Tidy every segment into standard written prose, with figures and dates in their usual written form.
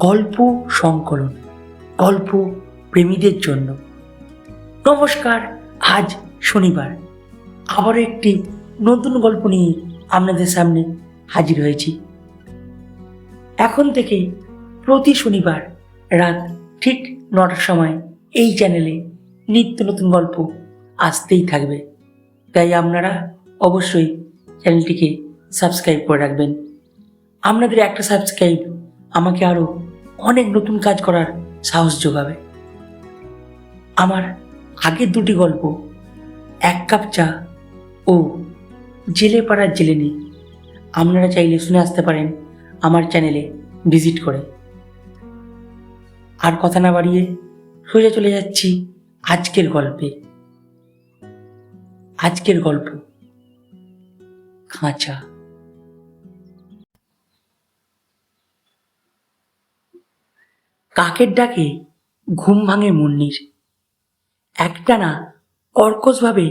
গল্প সংকলন, গল্প প্রেমীদের জন্য। নমস্কার, আজ শনিবার আবারও একটি নতুন গল্প নিয়ে আপনাদের সামনে হাজির হয়েছি। এখন থেকে প্রতি শনিবার রাত ঠিক 9টার সময় এই চ্যানেলে নিত্য নতুন গল্প আসতেই থাকবে, তাই আপনারা অবশ্যই চ্যানেলটিকে সাবস্ক্রাইব করে রাখবেন। আপনাদের একটা সাবস্ক্রাইব আমাকে আরও অনেক নতুন কাজ করার সাহস যোগাবে। আমার আগের দুটি গল্প এক কাপ চা ও জেলে পাড়ার জেলেনি আপনারা চাইলে শুনে আসতে পারেন আমার চ্যানেলে ভিজিট করে। আর কথা না বাড়িয়ে সোজা চলে যাচ্ছি আজকের গল্পে। আজকের গল্প খাঁচা। কাকের ডাকে ঘুম ভাঙে মুন্নির। একটানা কর্কশভাবে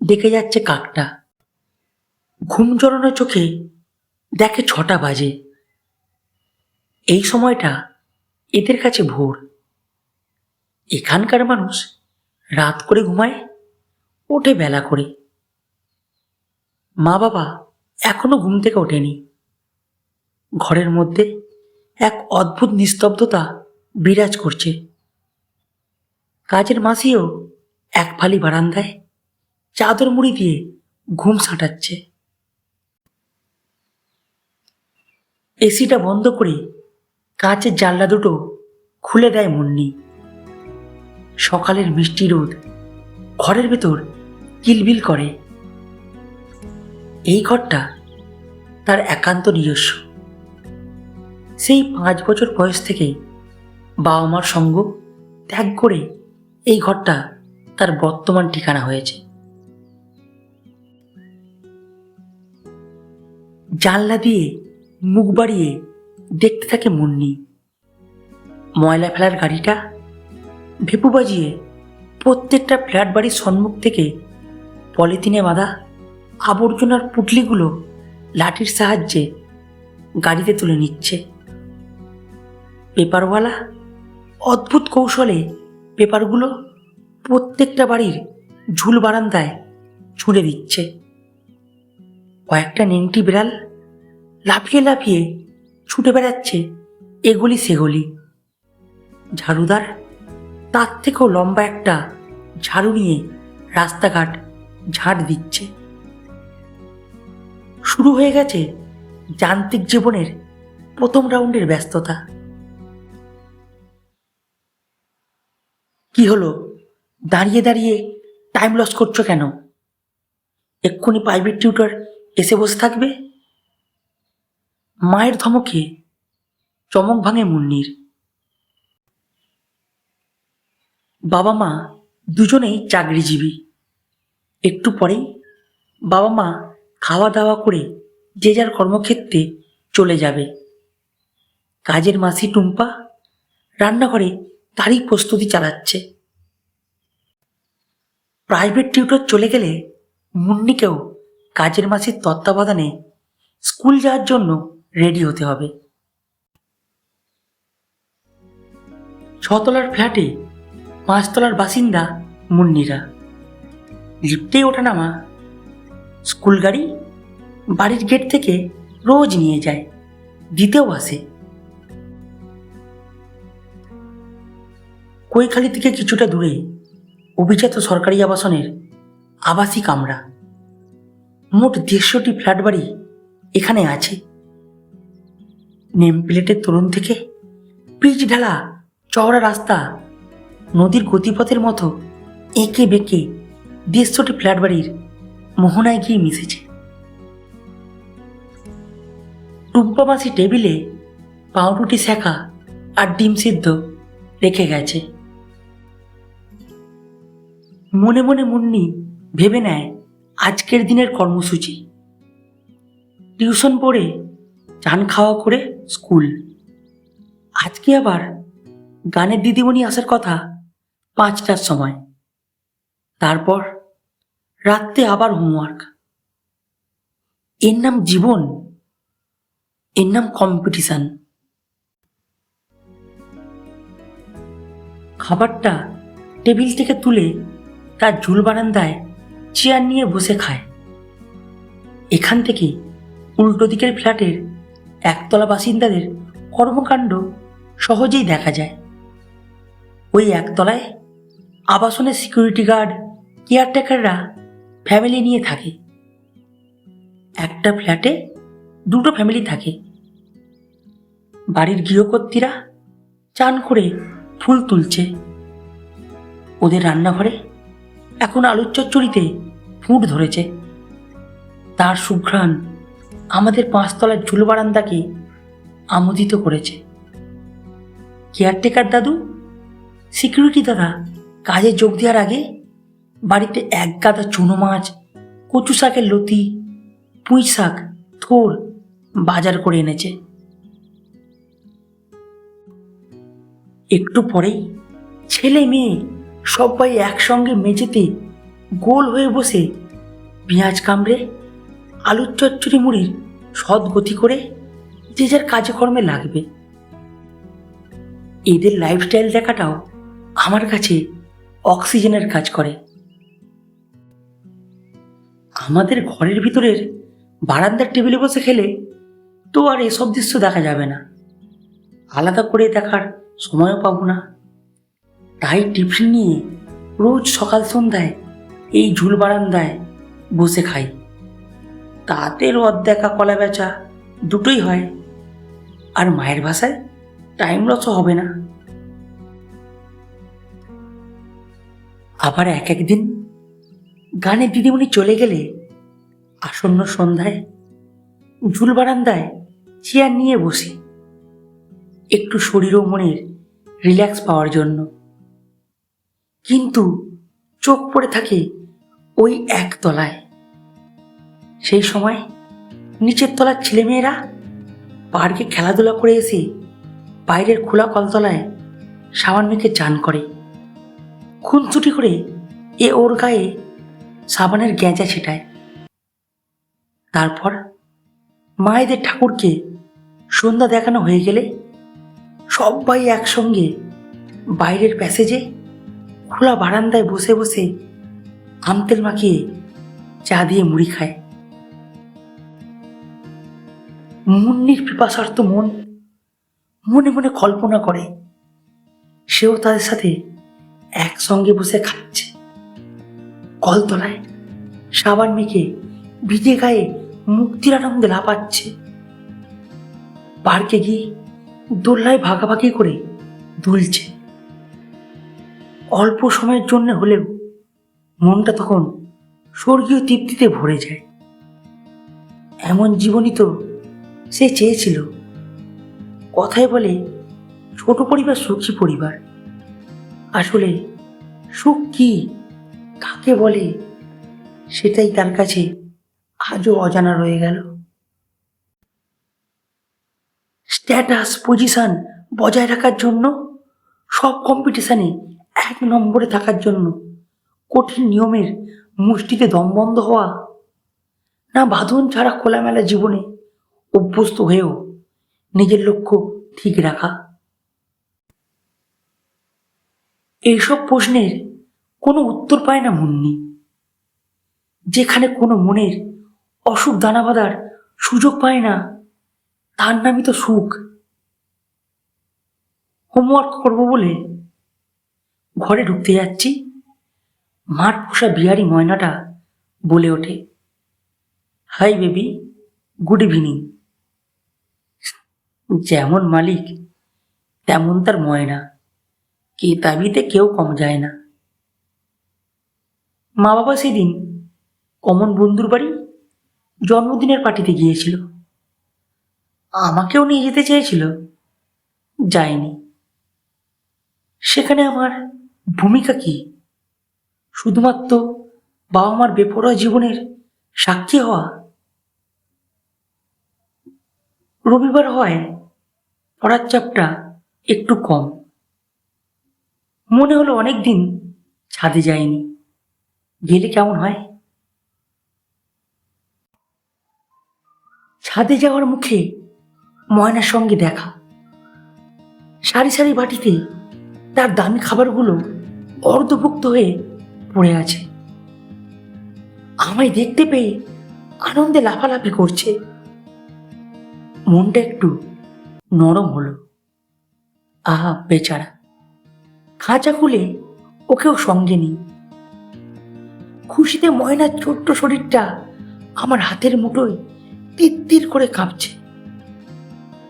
ডেকে যাচ্ছে কাকটা। ঘুম জড়ানো চোখে দেখে 6টা বাজে। এই সময়টা এদের কাছে ভোর। এখানকার মানুষ রাত করে ঘুমায়, ওঠে বেলা করে। মা বাবা এখনো ঘুম থেকে ওঠেনি। ঘরের মধ্যে এক অদ্ভুত নিস্তব্ধতা বিরাজ করছে। কাজের মাসিও এক ফালি বারান্দায় চাদর মুড়ি দিয়ে ঘুম সাঁটাচ্ছে। এসিটা বন্ধ করে কাঁচের জানলা দুটো খুলে দেয় মুন্নি। সকালের মিষ্টি রোদ ঘরের ভেতর কিলবিল করে। এই ঘরটা তার একান্ত নিজস্ব। সেই 5 বছর বয়স থেকে বাবা মার সঙ্গ ত্যাগ করে এই ঘরটা তার বর্তমান ঠিকানা হয়েছে। জানলা দিয়ে মুখ বাড়িয়ে দেখতে থাকে মুন্নি। ময়লা ফেলার গাড়িটা ভেপু বাজিয়ে প্রত্যেকটা ফ্ল্যাট বাড়ির সম্মুখ থেকে পলিথিনে বাঁধা আবর্জনার পুটলিগুলো লাঠির সাহায্যে গাড়িতে তুলে নিচ্ছে। পেপারওয়ালা অদ্ভুত কৌশলে পেপারগুলো প্রত্যেকটা বাড়ির ঝুল বারান্দায় ছুঁড়ে দিচ্ছে। কয়েকটা নেংটি বিড়াল লাফিয়ে লাফিয়ে ছুটে বেড়াচ্ছে এগলি সেগলি। ঝাড়ুদার তার থেকেও লম্বা একটা ঝাড়ু নিয়ে রাস্তাঘাট ঝাড় দিচ্ছে। শুরু হয়ে গেছে যান্ত্রিক জীবনের প্রথম রাউন্ডের ব্যস্ততা। কি হলো, দাঁড়িয়ে দাঁড়িয়ে টাইম লস করছো কেন? এক্ষুনি প্রাইভেট টিউটর এসে বসে থাকবে। মায়ের ধমকে চমক ভাঙে মুন্নির। বাবা মা দুজনেই চাকরিজীবী। একটু পরেই বাবা মা খাওয়া দাওয়া করে যে যার কর্মক্ষেত্রে চলে যাবে। কাজের মাসি টুম্পা রান্নাঘরে তারই প্রস্তুতি চালাচ্ছে। প্রাইভেট টিউটর চলে গেলে মুন্নিকেও কাজের মাসির তত্ত্বাবধানে স্কুল যাওয়ার জন্য রেডি হতে হবে। 6তলার ফ্ল্যাটে 5তলার বাসিন্দা মুন্নিরা। লিফটেই ওঠানামা। স্কুল গাড়ি বাড়ির গেট থেকে রোজ নিয়ে যায়, দিতেও আসে। কৈখালি থেকে কিছুটা দূরে অভিজাত সরকারি আবাসনের আবাসিক আমরা। মোট 150টি ফ্ল্যাট বাড়ি এখানে আছে। নেম প্লেটের তরুণ থেকে পিচ ঢালা চওড়া রাস্তা নদীর গতিপথের মতো এঁকে বেঁকে 150টি ফ্ল্যাট বাড়ির মোহনায় গিয়ে মিশেছে। টুম্পা মাসি টেবিলে পাউরুটি শেখা আর ডিম সিদ্ধ রেখে গেছে। মনে মনে মুন্নি ভেবে নেয় আজকের দিনের কর্মসূচি। টিউশন পড়ে চান খাওয়া করে স্কুল। আজকে আবার গানের দিদিমণি আসার কথা 5টার সময়। তারপর রাত্রে আবার হোমওয়ার্ক। এর নাম জীবন, এর নাম কম্পিটিশন। খাবারটা টেবিল থেকে তুলে তার ঝুল বারান্দায় চেয়ার নিয়ে বসে খায়। এখান থেকে উল্টো দিকের ফ্ল্যাটের একতলা বাসিন্দাদের কর্মকাণ্ড সহজেই দেখা যায়। ওই একতলায় আবাসনের সিকিউরিটি গার্ড, কেয়ারটেকাররা ফ্যামিলি নিয়ে থাকে। একটা ফ্ল্যাটে দুটো ফ্যামিলি থাকে। বাড়ির গৃহকর্ত্রীরা চান করে ফুল তুলছে। ওদের রান্নাঘরে এখন আলুর চচ্চড়িতে ফুট ধরেছে। তার সুঘ্রাণ আমাদের 5 তলার ঝুল বারান্দাকে আমোদিত করেছে। কেয়ারটেকার দাদু, সিকিউরিটি দাদা কাজে যোগ দেওয়ার আগে বাড়িতে এক গাদা চুনো মাছ, কচু শাকের লতি, পুঁই শাক, থোড় বাজার করে এনেছে। একটু পরেই ছেলে মেয়ে সবাই একসঙ্গে মেঝেতে গোল হয়ে বসে পেঁয়াজ কামড়ে আলুর চচ্চড়ি মুড়ির সৎ গতি করে যে যার কাজে কর্মে লাগবে। এদের লাইফস্টাইল দেখাটাও আমার কাছে অক্সিজেনের কাজ করে। আমাদের ঘরের ভিতরের বারান্দার টেবিলে বসে খেলে তো আর এসব দৃশ্য দেখা যাবে না, আলাদা করে দেখার সময়ও পাবো না। তাই টিফিন নিয়ে রোজ সকাল সন্ধ্যায় এই ঝুল বারান্দায় বসে খাই। তাতে রদ দেখা কলা বেচা দুটোই হয়, আর মায়ের ভাষায় টাইম লসও হবে না। আবার এক একদিন গানের দিদিমণি চলে গেলে আসন্ন সন্ধ্যায় ঝুল বারান্দায় চেয়ার নিয়ে বসি, একটু শরীর ও মনের রিল্যাক্স পাওয়ার জন্য। কিন্তু চোখ পড়ে থাকে ওই একতলায়। সেই সময় নিচের তলার ছেলেমেয়েরা পার্কে খেলাধুলা করে এসে বাইরের খোলা কলতলায় সাবান মেখে চান করে। খুনসুটি করে এ ওর গায়ে সাবানের গেঁজা ছেটায়। তারপর মায়েদের ঠাকুরকে সন্ধ্যা দেখানো হয়ে গেলে সবাই একসঙ্গে বাইরের প্যাসেজে খোলা বারান্দায় বসে বসে আমতেল মাখিয়ে চা দিয়ে মুড়ি খায়। মুন্নির পিপাসার্ত মন মনে মনে কল্পনা করে সেও তাদের সাথে একসঙ্গে বসে খাচ্ছে। কলতলায় সাবান মেখে ভিজে গায়ে মুক্তির আনন্দে লাফাচ্ছে। পার্কে গিয়ে দোল্লায় ভাগাভাগি করে দুলছে। অল্প সময়ের জন্য হলেও মনটা তখন স্বর্গীয় তৃপ্তিতে ভরে যায়। এমন জীবনই তো সে চেয়েছিল। কথায় বলে ছোট পরিবার সুখী পরিবার। আসলে সুখ কি, কাকে বলে, সেটাই তার কাছে আজও অজানা রয়ে গেল। স্ট্যাটাস পজিশন বজায় রাখার জন্য, সব কম্পিটিশনে 1 নম্বরে থাকার জন্য কঠিন নিয়মের মুষ্টিতে দমবন্ধ হওয়া, না বাঁধন ছাড়া খোলামেলা জীবনে অভ্যস্ত হয়েও নিজের লক্ষ্য ঠিক রাখা। এইসব প্রশ্নের কোনো উত্তর পায় না মুন্নি। যেখানে কোনো মনের অসুখ দানা বাঁধার সুযোগ পায় না, তার নামই তো সুখ। হোমওয়ার্ক করবো বলে ঘরে ঢুকতে যাচ্ছি, মার পোষা বিহারি ময়নাটা বলে ওঠে, হাই বেবি, গুড ইভিনিং। যেমন মালিক তেমন তার ময়না, কেতাবিতে কেউ কম যায় না। মা বাবা সেদিন কমন বন্ধুর বাড়ি জন্মদিনের পার্টিতে গিয়েছিল। আমাকেও নিয়ে যেতে চেয়েছিল, যায়নি। সেখানে আমার ভূমিকা কি? শুধুমাত্র বাবা মার বেপরোয়া জীবনের সাক্ষী হওয়া। রবিবার হয়, পড়ার চাপটা একটু কম। মনে হলো অনেকদিন ছাদে যায়নি, গেলে কেমন হয়। ছাদে যাওয়ার মুখে ময়নার সঙ্গে দেখা। সারি সারি বাটিতে তার দামি খাবারগুলো অর্ধভুক্ত হয়ে পড়ে আছে। আমায় দেখতে পেয়ে আনন্দে লাফালাফি করছে। মনটা একটু নরম হলো। আহা বেচারা, খাঁচা খুলে ওকেও সঙ্গে নিই। খুশিতে ময়নার ছোট্ট শরীরটা আমার হাতের মুঠোয় তিত্তির করে কাঁপছে।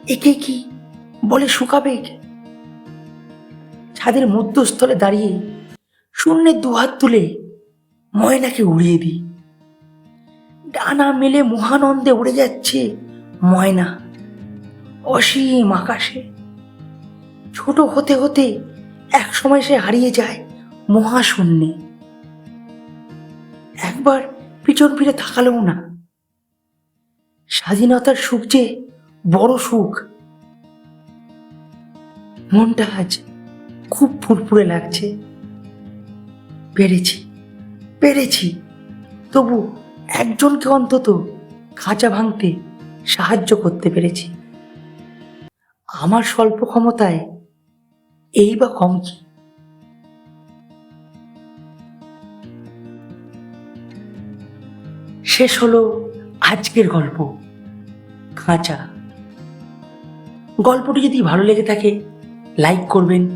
একে কি বলে শুকাবে? ছাদের মধ্যস্থলে দাঁড়িয়ে শূন্যে দুহাত তুলে ময়নাকে উড়িয়ে দিই। ডানা মেলে মহানন্দে উড়ে যাচ্ছে ময়না অসীম আকাশে। ছোট হতে হতে এক সময় সে হারিয়ে যায় মহাশূন্যে। একবার পিছন ফিরে তাকালেও না। স্বাধীনতার সুখ যে বড় সুখ। মনটা আজ খুব ফুরফুরে লাগছে। পেরেছি পেরেছি, তবু একজনকে অন্তত খাঁচা ভাঙতে সাহায্য করতে পেরেছি। আমার স্বল্প ক্ষমতায় এই বা কম কি? শেষ হলো আজকের গল্প খাঁচা। গল্পটি যদি ভালো লেগে থাকে লাইক করবেন,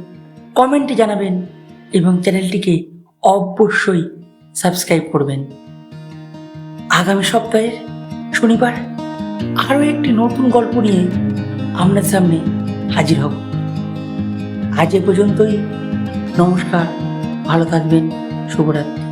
কমেন্টে জানাবেন এবং চ্যানেলটিকে অবশ্যই সাবস্ক্রাইব করবেন। আগামী সপ্তাহের শনিবার আরও একটি নতুন গল্প নিয়ে আপনার সামনে হাজির হব। আজ এ পর্যন্তই। নমস্কার, ভালো থাকবেন, শুভরাত্রি।